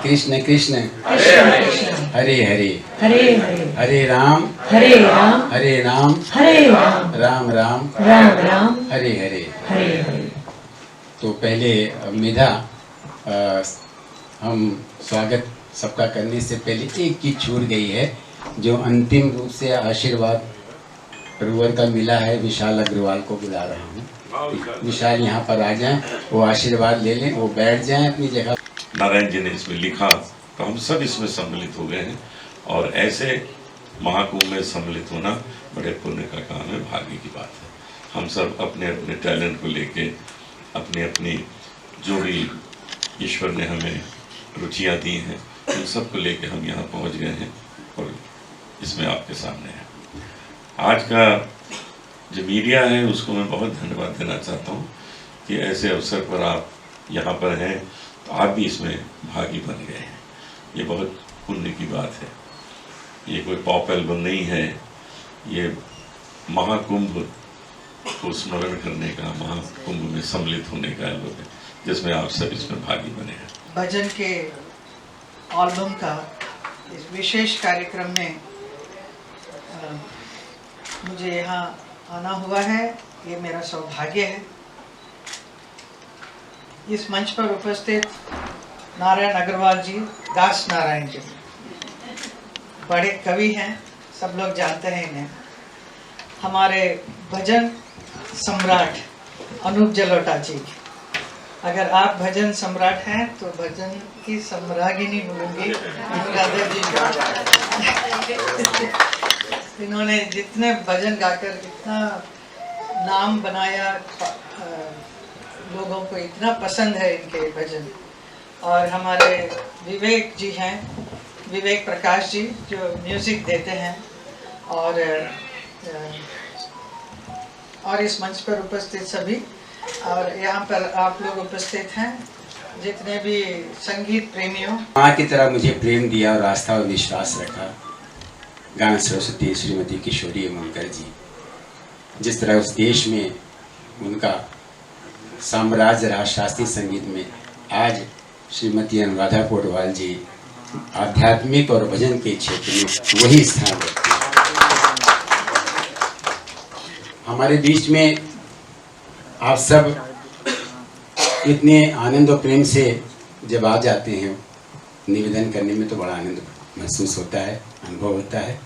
कृष्ण कृष्ण हरे हरे हरे हरे हरे राम हरे राम हरे राम राम राम हरे हरे। हरे हरे। तो पहले मेधा हम स्वागत सबका करने से पहले एक चीज छूट गई है, जो अंतिम रूप से आशीर्वाद रोवर का मिला है। विशाल अग्रवाल को बुला रहा हूँ, विशाल यहाँ पर आ जाएं, वो आशीर्वाद ले लें, वो बैठ जाएं अपनी जगह। नारायण जी ने इसमें लिखा तो हम सब इसमें सम्मिलित हो गए हैं, और ऐसे महाकुंभ में सम्मिलित होना बड़े पुण्य का काम है, भाग्य की बात है। हम सब अपने अपने टैलेंट को लेके, अपनी अपनी जो भी ईश्वर ने हमें रुचियाँ दी हैं, उन सब को लेके हम यहाँ पहुँच गए हैं और इसमें आपके सामने है। आज का जो मीडिया है उसको मैं बहुत धन्यवाद देना चाहता हूँ कि ऐसे अवसर पर आप यहाँ पर हैं, तो आप भी इसमें भागी बन गए हैं। ये बहुत पुण्य की बात है। ये कोई पॉप एल्बम नहीं है, ये महाकुंभ को स्मरण करने का, महाकुंभ में सम्मिलित होने का एल्बम है, जिसमें आप सब इसमें भागी बने हैं। भजन के एल्बम का इस विशेष कार्यक्रम में मुझे यहाँ आना हुआ है, ये मेरा सौभाग्य है। इस मंच पर उपस्थित नारायण अग्रवाल जी, दास नारायण जी बड़े कवि हैं, सब लोग जानते हैं इन्हें। हमारे भजन सम्राट अनूप जलोटा जी, अगर आप भजन सम्राट हैं तो भजन की सम्रागिनी बोलूँगी राधा जी का। इन्होंने जितने भजन गाकर इतना नाम बनाया, लोगों को इतना पसंद है इनके भजन। और हमारे विवेक जी हैं, विवेक प्रकाश जी, जो म्यूज़िक देते हैं। और इस मंच पर उपस्थित सभी, और यहाँ पर आप लोग उपस्थित हैं, जितने भी संगीत प्रेमियों। माँ की तरह मुझे प्रेम दिया और आस्था और विश्वास रखा गाना सरस्वती श्रीमती किशोरी मुनकर जी। जिस तरह उस देश में उनका साम्राज्य रहा शास्त्रीय संगीत में, आज श्रीमती अनुराधा पौडवाल जी आध्यात्मिक और भजन के क्षेत्र में वही स्थान रखते हैं। हमारे बीच में आप सब इतने आनंद और प्रेम से जब आ जाते हैं, निवेदन करने में तो बड़ा आनंद महसूस होता है, अनुभव होता है।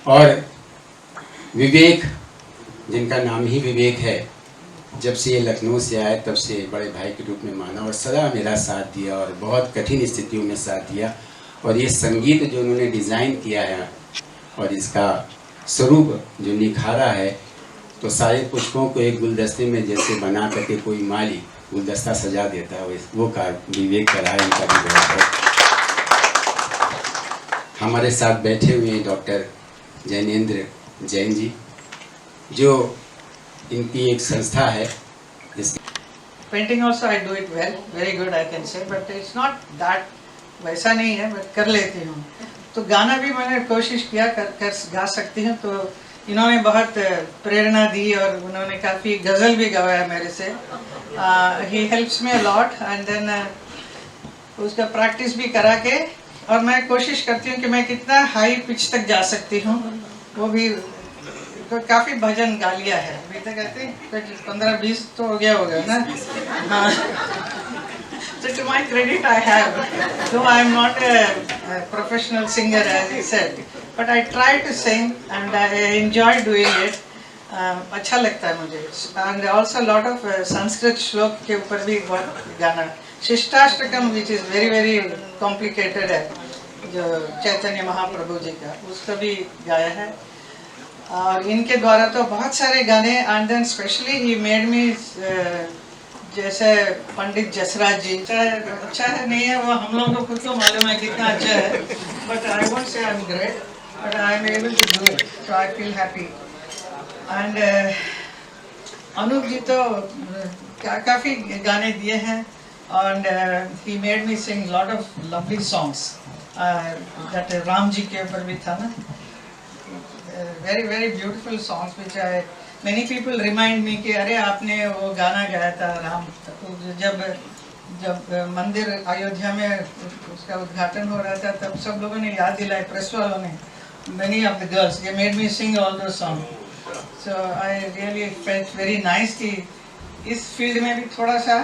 और विवेक, जिनका नाम ही विवेक है, जब से ये लखनऊ से आए तब से बड़े भाई के रूप में माना और सदा मेरा साथ दिया और बहुत कठिन स्थितियों में साथ दिया। और ये संगीत जो उन्होंने डिज़ाइन किया है और इसका स्वरूप जो निखारा है, तो सारे पुष्पों को एक गुलदस्ते में जैसे बना करके कोई माली गुलदस्ता सजा देता है, वो कार्य विवेक का रहा है। इनका भी बहुत हमारे साथ बैठे हुए हैं डॉक्टर जैनेंद्र जैन जी, जो इनकी एक संस्था है। Painting also I do it well, very good I can say, but it's not that, वैसा नहीं है, बट कर लेती हूँ। तो गाना भी मैंने कोशिश किया कर गा सकती हूँ। तो इन्होंने बहुत प्रेरणा दी और उन्होंने काफ़ी गज़ल भी गवाया मेरे से। He helps me a lot, and then उसका प्रैक्टिस भी करा के, और मैं कोशिश करती हूँ कि मैं कितना हाई पिच तक जा सकती हूँ। वो भी तो काफ़ी भजन गा लिया है अभी तक, कहते हैं 15-20 तो हो गया होगा ना। हाँ, so to my credit I have, though I am not a professional singer as he said, but I try to sing and I enjoy doing it. अच्छा लगता है मुझे। and also lot of Sanskrit श्लोक के ऊपर भी बहुत गाना, शिष्टाष्टकम which is very very complicated है, जो चैतन्य महाप्रभु जी का, उसका भी गाया है। और इनके द्वारा तो बहुत सारे गाने, and then specially he made me, जैसे पंडित जसराज जी, अच्छा है नहीं है वो हम लोगों को खुद को मालूम है कितना अच्छा है, but I won't say I am great, but I am able to do it, so I feel happy. And Anoop ji तो काफ़ी गाने दिए हैं, and he made me sing lot of lovely songs. That Ram ji के ऊपर भी था ना, very very beautiful songs which many people remind me कि अरे आपने वो गाना गाया था राम, जब जब मंदिर अयोध्या में उसका उद्घाटन हो रहा था तब सब लोगों ने याद दिलाया, प्रेस वालों ने, many of the girls, they made me sing all those songs. So I really felt very nice कि इस फील्ड में भी थोड़ा सा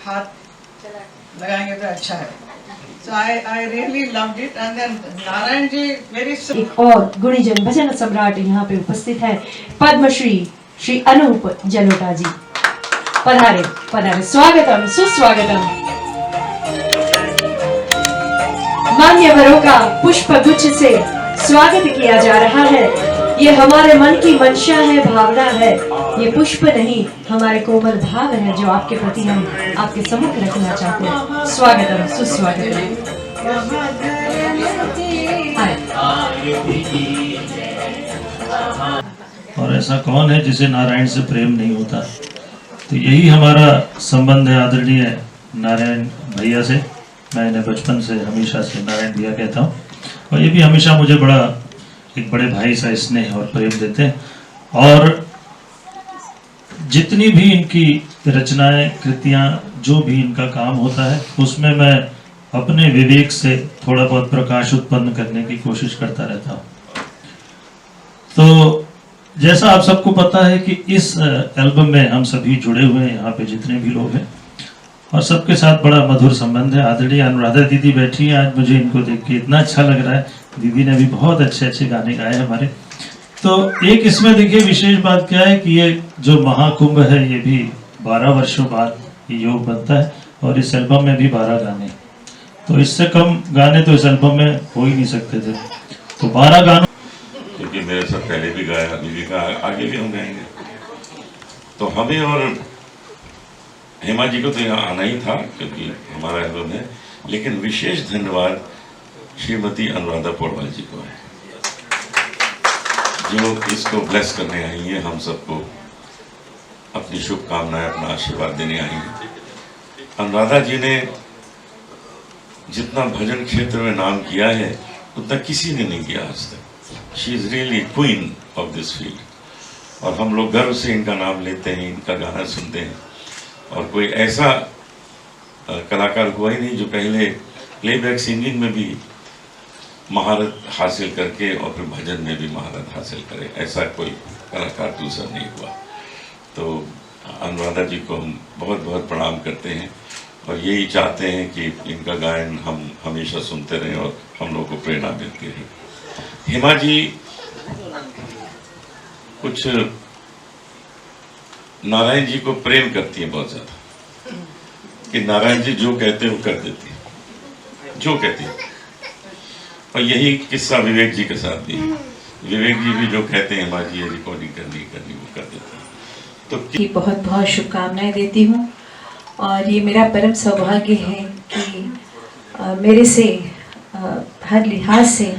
हाथ लगाएंगे तो अच्छा है. So I really loved it. And then Narayan ji very एक और गुणीजन भजन सम्राट यहाँ पे उपस्थित है, पद्मश्री श्री अनूप जलोटा जी. पधारे पधारे, स्वागतम सुस्वागतम. मान्यवरों का पुष्प गुच्छ से स्वागत किया जा रहा है. ये हमारे मन की मंशा है, भावना है. ये पुष्प नहीं, हमारे कोमल भाव है जो आपके प्रति हम आपके सम्मुख रखना चाहते हैं. स्वागतम सुस्वागतम. और ऐसा कौन है जिसे नारायण से प्रेम नहीं होता. तो यही हमारा संबंध है आदरणीय नारायण भैया से. मैं इन्हें बचपन से हमेशा से नारायण भैया कहता हूँ, और ये भी हमेशा मुझे बड़ा एक बड़े भाई सा स्नेह और प्रेम देते हैं. और जितनी भी इनकी रचनाएं, कृतियां, जो भी इनका काम होता है उसमें मैं अपने विवेक से थोड़ा बहुत प्रकाश उत्पन्न करने की कोशिश करता रहता हूँ. तो जैसा आप सबको पता है कि इस एल्बम में हम सभी जुड़े हुए हैं, यहाँ पे जितने भी लोग हैं, और सबके साथ बड़ा मधुर संबंध है. आदरणीय अनुराधा दीदी बैठी हैं, आज मुझे इनको देख के इतना अच्छा लग रहा है. दीदी ने भी बहुत अच्छे अच्छे गाने गाए हमारे. तो एक इसमें देखिए विशेष बात क्या है कि ये जो महाकुंभ है ये भी 12 वर्षों बाद ये योग बनता है, और इस एल्बम में भी 12 गाने. तो इससे कम गाने तो इस एल्बम में हो ही नहीं सकते थे. तो 12 गानों, क्योंकि मेरे साथ पहले भी गाया, अभी भी गाया, आगे भी हम गाएंगे. तो हमें और हेमा जी को तो यहाँ आना ही था क्योंकि हमारा एल्बम है, लेकिन विशेष धन्यवाद श्रीमती अनुराधा पौडवाल जी को है जो इसको ब्लेस करने आई है, हम सबको अपनी शुभकामनाएं, अपना आशीर्वाद देने आई है. अनुराधा जी ने जितना भजन क्षेत्र में नाम किया है उतना किसी ने नहीं किया आज तक. She is really queen of this field, और हम लोग गर्व से इनका नाम लेते हैं, इनका गाना सुनते हैं. और कोई ऐसा कलाकार हुआ ही नहीं जो पहले प्लेबैक सिंगिंग में भी महारत हासिल करके और फिर भजन में भी महारत हासिल करे. ऐसा कोई कलाकार दूसरा नहीं हुआ. तो अनुराधा जी को हम बहुत बहुत प्रणाम करते हैं, और यही चाहते हैं कि इनका गायन हम हमेशा सुनते रहें और हम लोगों को प्रेरणा मिलती रहे. हेमा जी कुछ नारायण जी को प्रेम करती है बहुत ज्यादा, कि नारायण जी जो कहते हैं वो कर देती है, जो कहती है. और यही किस्सा विवेक जी के साथ भी है. विवेक जी भी जो कहते हैं हेमा जी ये रिकॉर्डिंग करनी वो कर देते हैं. तो बहुत बहुत शुभकामनाएं देती हूँ, और ये मेरा परम सौभाग्य है कि मेरे से हर लिहाज से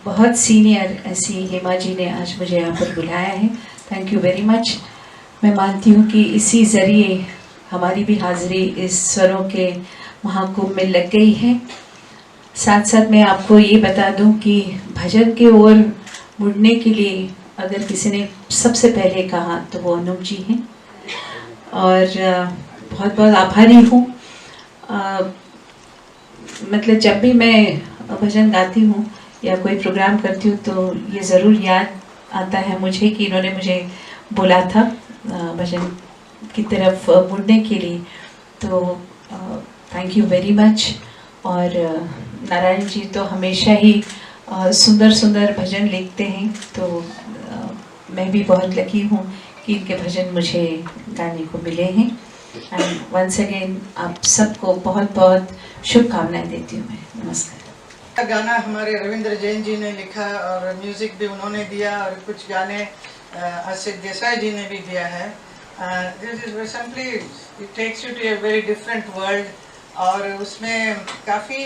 बहुत सीनियर ऐसी हेमा जी ने आज मुझे यहाँ पर बुलाया है. Thank you very much. मैं मानती हूँ कि इसी ज़रिए हमारी भी हाज़िरी इस स्वरों के महाकुंभ में लग गई है. साथ साथ मैं आपको ये बता दूँ कि भजन के ओर मुड़ने के लिए अगर किसी ने सबसे पहले कहा तो वो अनूप जी हैं, और बहुत बहुत आभारी हूँ. मतलब जब भी मैं भजन गाती हूँ या कोई प्रोग्राम करती हूँ तो ये ज़रूर याद आता है मुझे कि इन्होंने मुझे बोला था भजन की तरफ मुड़ने के लिए. तो थैंक यू वेरी मच. और नारायण जी तो हमेशा ही सुंदर सुंदर भजन लिखते हैं, तो मैं भी बहुत लकी हूँ कि इनके भजन मुझे गाने को मिले हैं. एंड वंस अगेन आप सबको बहुत बहुत शुभकामनाएं देती हूँ मैं. नमस्कार. गाना हमारे रविंद्र जैन जी ने लिखा और म्यूजिक भी उन्होंने दिया, और कुछ गाने असित देसाई जी ने भी दिया है. This is simply it takes you to a very different world. और उसमें काफ़ी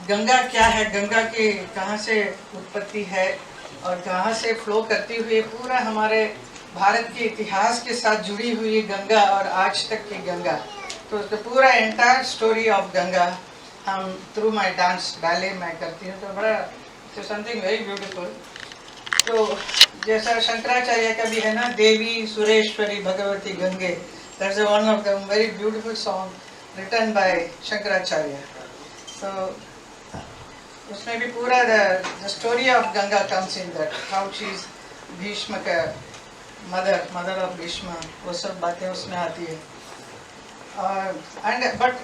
गंगा क्या है, गंगा की कहाँ से उत्पत्ति है और कहाँ से फ्लो करती हुई पूरा हमारे भारत के इतिहास के साथ जुड़ी हुई गंगा और आज तक की गंगा. तो पूरा एंटायर स्टोरी ऑफ गंगा हम थ्रू माय डांस बैले मैं करती हूँ. तो बड़ा समथिंग वेरी ब्यूटीफुल. तो जैसा शंकराचार्य का भी है ना, देवी सुरेश्वरी भगवती गंगे, that's one of the very beautiful song. written by Shankaracharya. So उसमें भी पूरा the story of Ganga comes in that, how she is Bhishma का mother of Bhishma, वो सब बातें उसमें आती है. And but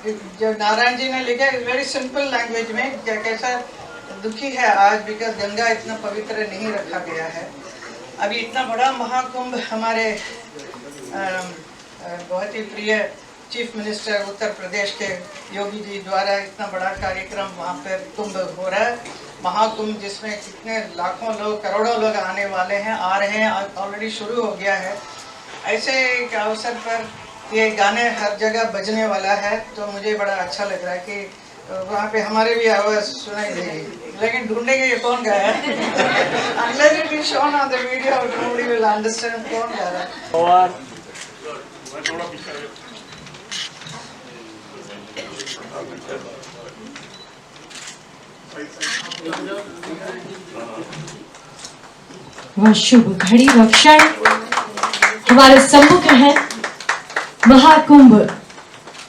जो नारायण जी ने लिखा है very simple language में, क्या कैसा दुखी है आज बिकॉज गंगा इतना पवित्र नहीं रखा गया है. अभी इतना बड़ा महाकुंभ हमारे बहुत ही प्रिय चीफ मिनिस्टर उत्तर प्रदेश के योगी जी द्वारा इतना बड़ा कार्यक्रम वहाँ पर कुंभ हो रहा है, महाकुंभ, जिसमें कितने लाखों लोग करोड़ों लोग आने वाले हैं, आ रहे हैं, ऑलरेडी शुरू हो गया है. ऐसे एक अवसर पर ये गाने हर जगह बजने वाला है, तो मुझे बड़ा अच्छा लग रहा है कि वहाँ पे हमारे भी आवाज़ सुनाई देगी. लेकिन ढूंढेंगे ये कौन गाया है. Unless it is shown on the video, nobody will understand कौन गा रहा है. वह शुभ घड़ी व क्षण हमारे सम्मुख है. महाकुंभ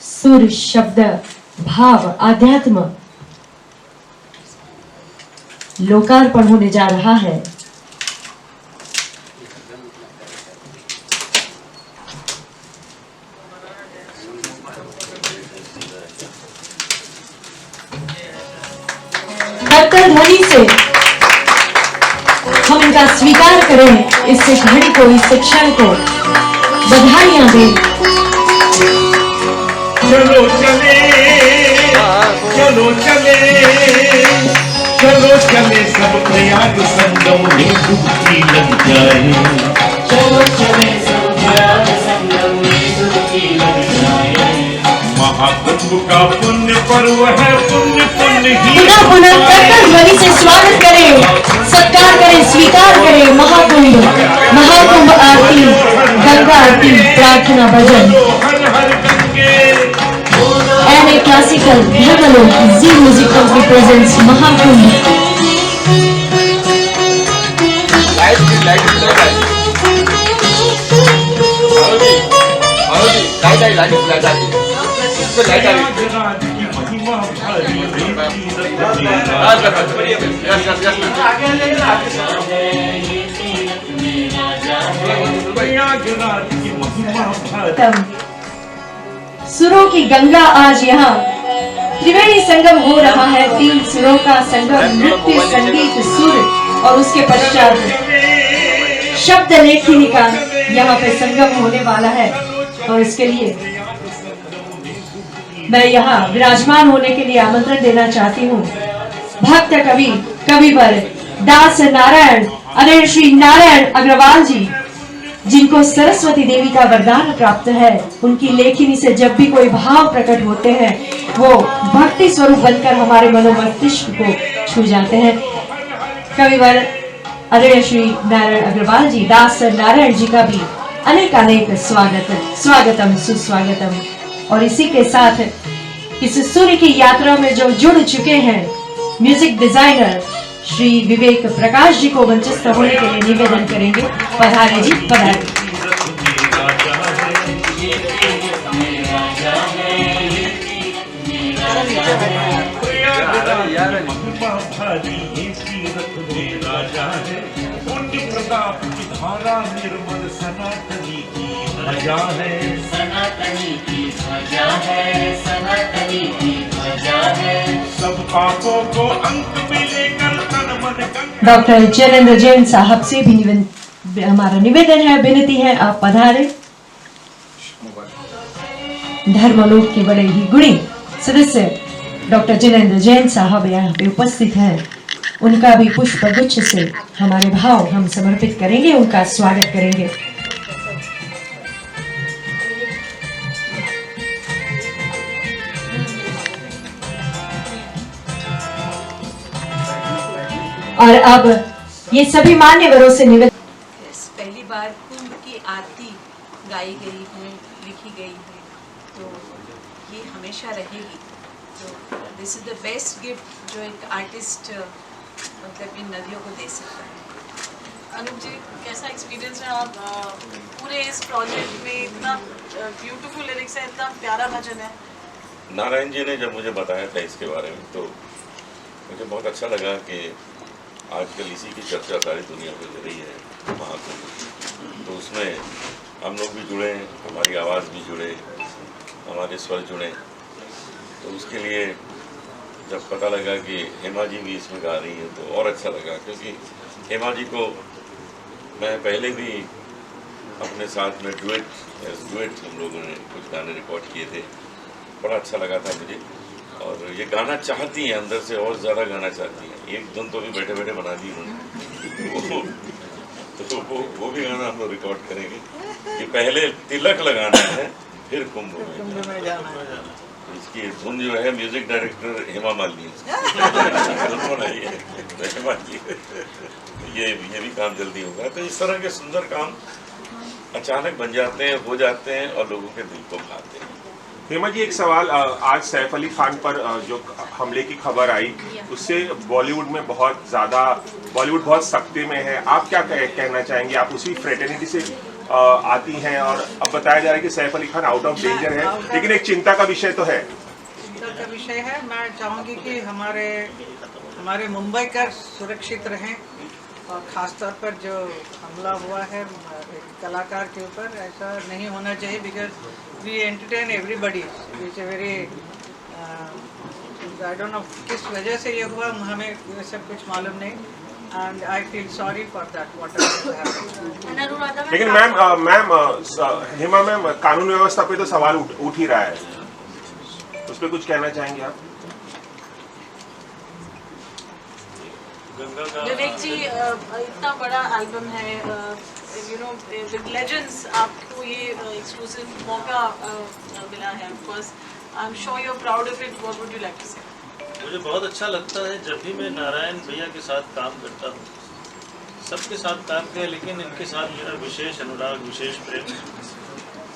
सुर शब्द भाव आध्यात्म लोकार्पण होने जा रहा है. कर्तव्य ध्वनि से हम इनका स्वीकार करें, इस घड़ी को, इस क्षण को बधाइयां दें. चलो चले, चलो चले, चलो चले सब प्रयाग संगम में डुबकी लग जाए. चलो चले सब प्रयाग संगम में डुबकी लग जाए. महाकुंभ का पुण्य पर्व है, पुण्य पुण्य ही. पुनः पुनः कर्तव्य ध्वनि से स्वागत करें, सत्कार करें, स्वीकार करें. महाकुंभ, महाकुंभ आरती, गंगा आरती, प्रार्थना भजन. हर हर Gange. NA Classical Dharmalok Z Music Company presents Mahakumbh. सुरों की गंगा आज यहाँ त्रिवेणी संगम हो रहा है. 3 सुरों का संगम, नृत्य, संगीत, सुर और उसके पश्चात शब्द लेखनी का यहाँ पे संगम होने वाला है. और इसके लिए मैं यहाँ विराजमान होने के लिए आमंत्रण देना चाहती हूँ भक्त कवि, कविवर दास नारायण अरे श्री नारायण अग्रवाल जी, जिनको सरस्वती देवी का वरदान प्राप्त है. उनकी लेखनी से जब भी कोई भाव प्रकट होते हैं, वो भक्ति स्वरूप बनकर हमारे मनोमस्तिष्क को छू जाते हैं. कविवर आदरणीय श्री नारायण अग्रवाल जी, दास नारायण जी का भी अनेक स्वागतम सुस्वागतम. और इसी के साथ इस सूर्य की यात्रा में जो जुड़ चुके हैं म्यूजिक डिजाइनर श्री विवेक प्रकाश जी को मंचस्थ होने के लिए निवेदन करेंगे. पधारे जी, पधारे. प्रताप की धारा निर्मल सनातनी की ध्वजा है. सनातनी की ध्वजा है, सनातनी की ध्वजा है. सब पापों को अंत में लेकर तन मन गंगा. डॉक्टर जयेंद्र जैन साहब से भी हमारा निवेदन है, विनती है, आप पधारे. धर्मलोक के बड़े ही गुणी सदस्य डॉक्टर जयेंद्र जैन साहब यहाँ पे उपस्थित हैं. उनका भी पुष्प गुच्छ से हमारे भाव हम समर्पित करेंगे, उनका स्वागत करेंगे. और अब ये सभी मान्यवरों से निवेदन. पहली बार कुंभ की आरती गाई गई है, लिखी गई है, तो ये हमेशा रहेगी. तो this is the best gift जो एक आर्टिस्ट मतलब इन नदियों को दे सकता है. अनूप जी, कैसा एक्सपीरियंस है आप पूरे इस प्रोजेक्ट में? इतना ब्यूटीफुल लिरिक्स है, इतना प्यारा भजन है, नारायण जी ने जब मुझे बताया था इसके बारे में तो मुझे बहुत अच्छा लगा कि आजकल इसी की चर्चा सारी दुनिया में हो रही है महाकुंभ। तो उसमें हम लोग भी जुड़े, हमारी आवाज़ भी जुड़े, हमारे स्वर जुड़े। तो उसके लिए जब पता लगा कि हेमा जी भी इसमें गा रही हैं तो और अच्छा लगा, क्योंकि हेमा जी को मैं पहले भी अपने साथ में डुएट हम लोगों ने कुछ गाने रिकॉर्ड किए थे, बड़ा अच्छा लगा था मुझे। और ये गाना चाहती हैं अंदर से, और ज़्यादा गाना चाहती हैं। एक धुन तो भी बैठे बैठे बना दी उन्होंने। तो वो भी गाना हम लोग रिकॉर्ड करेंगे कि पहले तिलक लगाना है फिर कुंभ में जाना है। इसकी धुन जो है म्यूजिक डायरेक्टर हेमा मालिनी हेमा जी, ये भी काम जल्दी होगा। तो इस तरह के सुंदर काम अचानक बन जाते हैं, हो जाते हैं और लोगों के दिल को भाते हैं। हेमा जी, एक सवाल, आज सैफ अली खान पर जो हमले की खबर आई उससे बॉलीवुड में बॉलीवुड बहुत सख्ती में है। आप क्या कहना चाहेंगे? आप उसी फ्रेटर्निटी से आती हैं और अब बताया जा रहा है कि Saif Ali Khan out of danger है, लेकिन एक चिंता का विषय तो है। चिंता का विषय है। मैं चाहूँगी कि हमारे मुंबई का सुरक्षित रहें, और ख़ास तौर पर जो हमला हुआ है एक कलाकार के ऊपर, ऐसा नहीं होना चाहिए। Because we entertain everybody, it's a very I don't know किस वजह से ये हुआ, हमें ये सब कुछ मालूम नहीं। And I feel sorry for that what. लेकिन मैम हेमा मैम, कानून व्यवस्था पे तो सवाल उठ ही रहा है, उस पर कुछ कहना चाहेंगे आप? विवेक जी, इतना बड़ा एल्बम है, यू नो विद लेजेंड्स, आपको ये एक्सक्लूसिव मौका मिला है। Of course I am sure you are proud of it. What would you like to say? मुझे बहुत अच्छा लगता है जब भी मैं नारायण भैया के साथ काम करता हूँ। सबके साथ काम किया, लेकिन इनके साथ मेरा विशेष अनुराग, विशेष प्रेम है।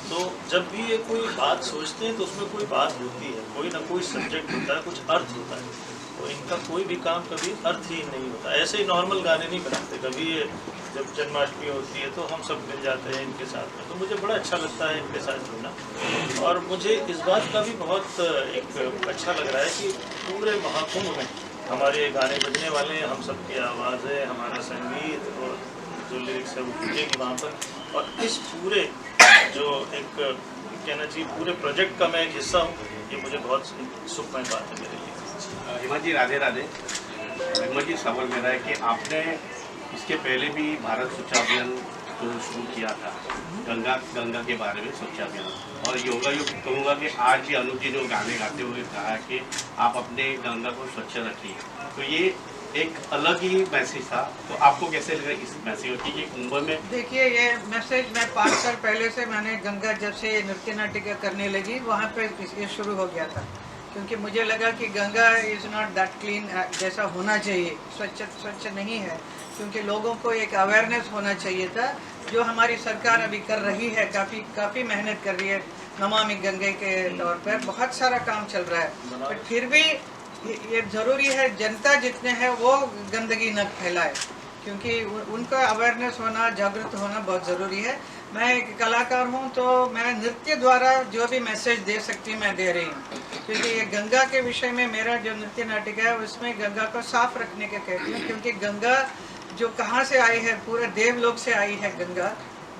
तो जब भी ये कोई बात सोचते हैं तो उसमें कोई बात होती है, कोई ना कोई सब्जेक्ट होता है, कुछ अर्थ होता है। तो इनका कोई भी काम कभी अर्थहीन नहीं होता। ऐसे ही नॉर्मल गाने नहीं बनाते। कभी ये जब जन्माष्टमी होती है तो हम सब मिल जाते हैं इनके साथ में, तो मुझे बड़ा अच्छा लगता है इनके साथ जुड़ना। और मुझे इस बात का भी बहुत एक अच्छा लग रहा है कि पूरे महाकुंभ में हमारे गाने बजने वाले हैं, हम सब की आवाज़ है, हमारा संगीत और जो लिरिक्स है वो पूजेगी वहाँ पर। और इस पूरे जो एक कहना चाहिए पूरे प्रोजेक्ट का मैं एक हिस्सा हूँ, ये मुझे बहुत सुखमय बात है मेरे लिए। हेमा जी, राधे राधे। हेमा जी, सवाल मेरा है कि आपने इसके पहले भी भारत स्वच्छ अभियान जो शुरू किया था, गंगा के बारे में स्वच्छ अभियान, और योगा कहूँगा कि आज भी अनुज जी ने गाने गाते हुए कहा कि आप अपने गंगा को स्वच्छ रखिए, तो ये एक अलग ही मैसेज था। तो आपको कैसे लगा इस मैसेज की कि कुंभ में? देखिए, ये मैसेज मैं 5 साल पहले से मैंने गंगा जब से नृत्य नाटिका करने लगी वहाँ पे ये शुरू हो गया था, क्योंकि मुझे लगा कि Ganga is not that clean जैसा होना चाहिए, स्वच्छ नहीं है। क्योंकि लोगों को एक अवेयरनेस होना चाहिए था, जो हमारी सरकार अभी कर रही है, काफ़ी मेहनत कर रही है। नमामि गंगे के तौर पर बहुत सारा काम चल रहा है, बट फिर भी ये ज़रूरी है जनता जितने हैं वो गंदगी न फैलाए, क्योंकि उनका अवेयरनेस होना, जागरूक होना बहुत ज़रूरी है। मैं एक कलाकार हूँ, तो मैं नृत्य द्वारा जो भी मैसेज दे सकती हूँ मैं दे रही हूँ, क्योंकि ये गंगा के विषय में मेरा जो नृत्य नाटिका है उसमें गंगा को साफ रखने के कहती हूँ। क्योंकि गंगा जो कहाँ से आई है, पूरे देवलोक से आई है गंगा,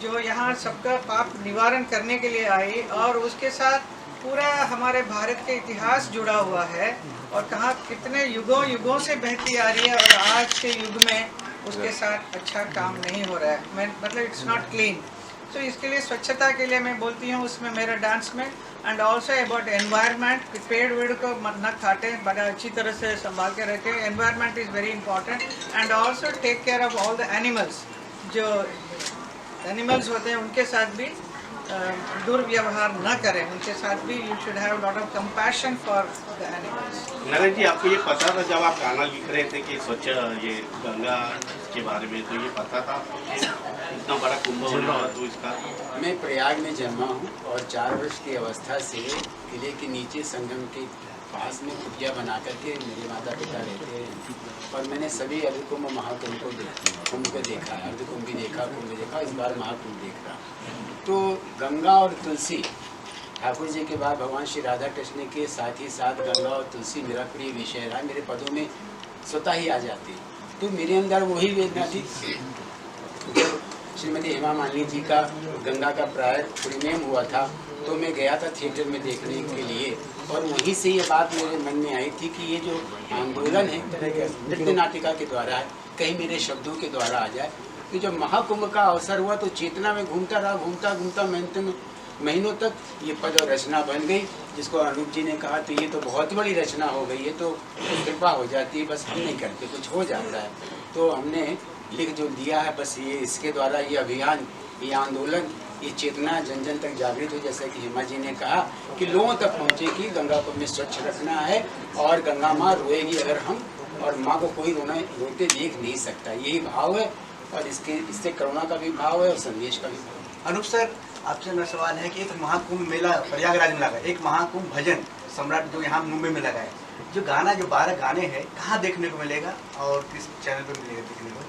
जो यहाँ सबका पाप निवारण करने के लिए आई, और उसके साथ पूरा हमारे भारत के इतिहास जुड़ा हुआ है, और कहाँ कितने युगों से बहती आ रही है, और आज के युग में उसके साथ अच्छा काम नहीं हो रहा है, मतलब इट्स नॉट क्लीन। तो इसके लिए स्वच्छता के लिए मैं बोलती हूँ उसमें मेरा डांस में, एंड ऑल्सो अबाउट एनवायरनमेंट, पेड़ वेड़ को न काटे, बड़ा अच्छी तरह से संभाल के रखें। Environment is very important, and also take care of all the animals. जो एनिमल्स होते हैं उनके साथ भी दुर्व्यवहार न करें, उनके साथ भी you should have lot of compassion for the animals. Narayan ji, आपको ये पता था जब आप गाना लिख रहे थे कि स्वच्छ ये गंगा के बारे में, तो ये पता था इतना बड़ा कुंभ होने वाला? तो इसका मैं प्रयाग में जन्मा हूँ और 4 वर्ष की अवस्था से किले के नीचे संगम के पास में कुटिया बना करके मेरे माता पिता रहते हैं, और मैंने सभी अर्धकुंभ महाकुंभ को देखा, अर्धकुंभ भी देखा, कुंभ भी देखा, इस बार महाकुंभ देख रहा। तो गंगा और तुलसी ठाकुर जी के बाद भगवान श्री राधा कृष्ण के साथ ही साथ गंगा और तुलसी मेरा प्रिय विषय रहा। मेरे पदों में स्वतः ही आ जाती, तो मेरे अंदर वही वेदना थी। श्रीमती हेमा मालिनी जी का गंगा का प्रीमियम हुआ था, तो मैं गया था थिएटर में देखने के लिए, और वहीं से ये बात मेरे मन में आई थी कि ये जो आंदोलन है तरह के नृत्य नाटिका के द्वारा है, कहीं मेरे शब्दों के द्वारा आ जाए। कि जब महाकुंभ का अवसर हुआ तो चेतना में घूमता रहा, घूमता घूमता महीनों तक ये पद और रचना बन गई, जिसको अनूप जी ने कहा तो ये तो बहुत बड़ी रचना हो गई है, तो कृपा हो जाती है, बस हम नहीं करते, कुछ हो जाता है। तो हमने लिख जो दिया है, बस ये इसके द्वारा ये अभियान, ये आंदोलन, ये चेतना जन जन तक जागृत हो, जैसा कि हेमा जी ने कहा कि लोगों तक पहुँचे कि गंगा को हमें स्वच्छ रखना है, और गंगा माँ रोएगी अगर हम, और माँ को कोई रोते देख नहीं सकता, यही भाव है। और इससे करुणा का भी भाव है और संदेश का भी भाव है। अनूप सर, आपसे मेरा सवाल है कि एक महाकुंभ मेला प्रयागराज में लगा है, एक महाकुंभ भजन सम्राट जो यहाँ मुंबई में लगा है, जो गाना जो 12 गाने हैं कहाँ देखने को मिलेगा और किस चैनल पर मिलेगा देखने को?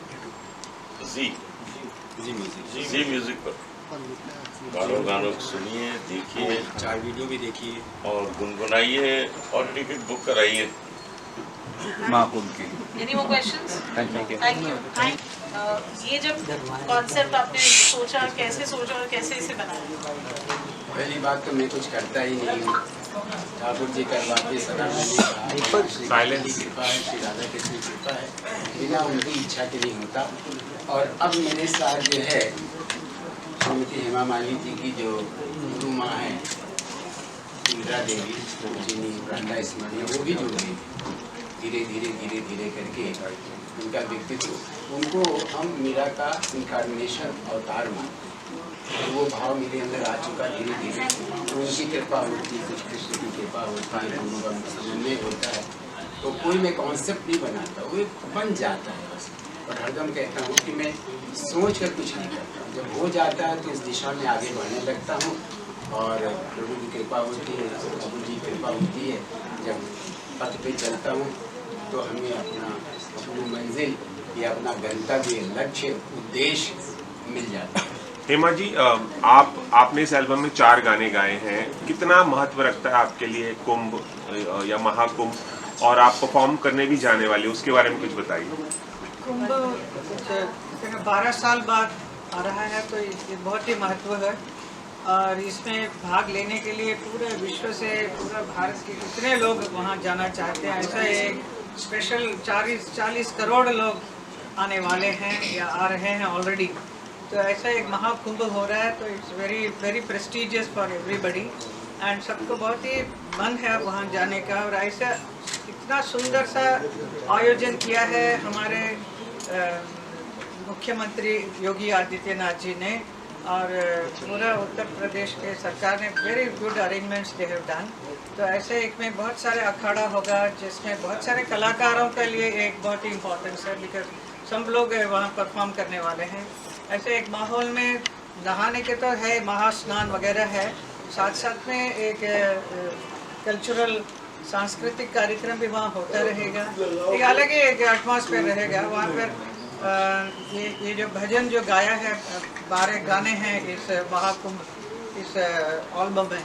जी म्यूजिक पर 12 गानों को सुनिए, देखिए, 4 वीडियो भी देखिए और गुनगुनाइए और टिकट बुक कराइए महाकुंभ की। Any more questions? Thank you. ये जब कॉन्सेप्ट आपने सोचा, कैसे सोचा और कैसे इसे बनाया? पहली बात तो मैं कुछ करता ही नहीं हूँ, ठाकुर जी करवाते सदा मैंने कृपा है, श्री राधा कृष्ण की कृपा है, बिना उनकी इच्छा के नहीं होता। और अब मेरे साथ जो है श्रीमती हेमा मालिनी जी की जो गुरु माँ है इंदिरा देवी, ब्रंडा स्मरणीय, वो भी जुड़ गई धीरे धीरे करके। उनका व्यक्तित्व, उनको हम मीरा का इनकार्नेशन अवतार मानते, वो भाव मेरे अंदर आ चुका धीरे धीरे। तो उनकी कृपा होती है, कुछ कृष्ण की कृपा होती है, दोनों का समन्वय होता है, तो कोई मैं कॉन्सेप्ट नहीं बनाता, वो बन जाता है बस। और हरदम कहता हूँ कि मैं सोच कर कुछ नहीं करता, जब हो जाता है तो इस दिशा में आगे बढ़ने लगता हूँ, और प्रभु की कृपा होती है, प्रभु जी की कृपा होती है। जब पथ पे चलता हूँ तो हमें अपनी मंजिल या अपना गंतव्य, लक्ष्य, उद्देश्य मिल जाता है। हेमा जी, आपने इस एल्बम में 4 गाने गाए हैं, कितना महत्व रखता है आपके लिए कुंभ या महाकुंभ, और आप परफॉर्म करने भी जाने वाले, उसके बारे में कुछ बताइए। कुंभ 12 साल बाद आ रहा है, तो ये बहुत ही महत्व है, और इसमें भाग लेने के लिए पूरे विश्व से, पूरा भारत के कितने लोग वहाँ जाना चाहते हैं। ऐसा एक स्पेशल 40 करोड़ लोग आने वाले हैं या आ रहे हैं ऑलरेडी। तो ऐसा एक महाकुंभ हो रहा है, तो it's very prestigious for everybody, and सबको बहुत ही मन है वहाँ जाने का। और ऐसा इतना सुंदर सा आयोजन किया है हमारे मुख्यमंत्री योगी आदित्यनाथ जी ने, और पूरा उत्तर प्रदेश के सरकार ने very good arrangements they have done. तो ऐसे एक में बहुत सारे अखाड़ा होगा, जिसमें बहुत सारे कलाकारों के लिए एक बहुत ही इम्पोर्टेंस है, बिकॉज सब लोग वहाँ परफॉर्म करने वाले हैं। ऐसे एक माहौल में नहाने के तो है, महास्नान वगैरह है, साथ साथ में एक कल्चरल सांस्कृतिक कार्यक्रम भी वहाँ होता रहेगा, एक अलग ही एक एटमॉस्फेयर रहेगा वहाँ पर। ये जो भजन जो गाया है, 12 गाने हैं इस महाकुंभ, इस एल्बम में,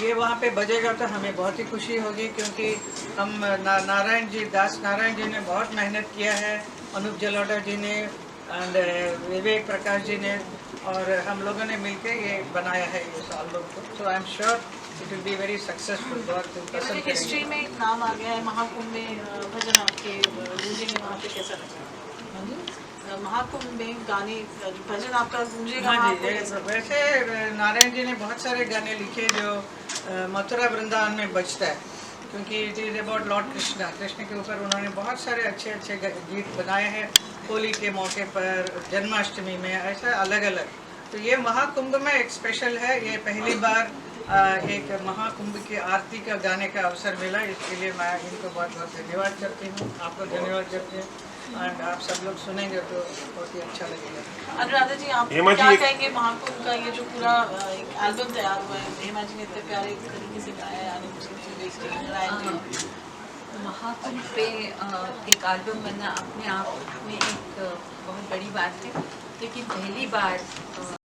ये वहाँ पे बजेगा तो हमें बहुत ही खुशी होगी, क्योंकि हम नारायण जी, दास नारायण जी ने बहुत मेहनत किया है, अनूप जलोटा जी ने एंड विवेक प्रकाश जी ने, और हम लोगों ने मिलकर ये बनाया है इस एल्बम को। So I am sure it will be very successful. बहुत हिस्ट्री में नाम आ गया है महाकुंभ में, भजन आपके गूंजेंगे वहाँ पे, कैसा लगा? महाकुंभ में गाने, भजन आपका गूंजेगा? हाँ जी, वैसे नारायण जी ने बहुत सारे गाने लिखे जो मथुरा वृंदावन में बजता है, क्योंकि it is about Lord Krishna, Krishna के ऊपर उन्होंने बहुत सारे अच्छे गीत बनाए हैं, होली के मौके पर, जन्माष्टमी में, ऐसा अलग अलग। तो ये महाकुंभ में एक स्पेशल है, ये पहली बार एक महाकुंभ की आरती का गाने का अवसर मिला, इसके लिए मैं इनको बहुत बहुत धन्यवाद करती हूँ, आपको धन्यवाद करती हूँ, और आप सब लोग सुनेंगे तो बहुत ही अच्छा लगेगा। अनुराधा जी, आप क्या कहेंगे महाकुंभ का ये जो पूरा एक एल्बम तैयार हुआ है, हेमा जी ने इतने प्यारे तरीके से गाया है, महाकुंभ पे एक एल्बम बनना अपने आप में एक बहुत बड़ी बात है, लेकिन पहली बार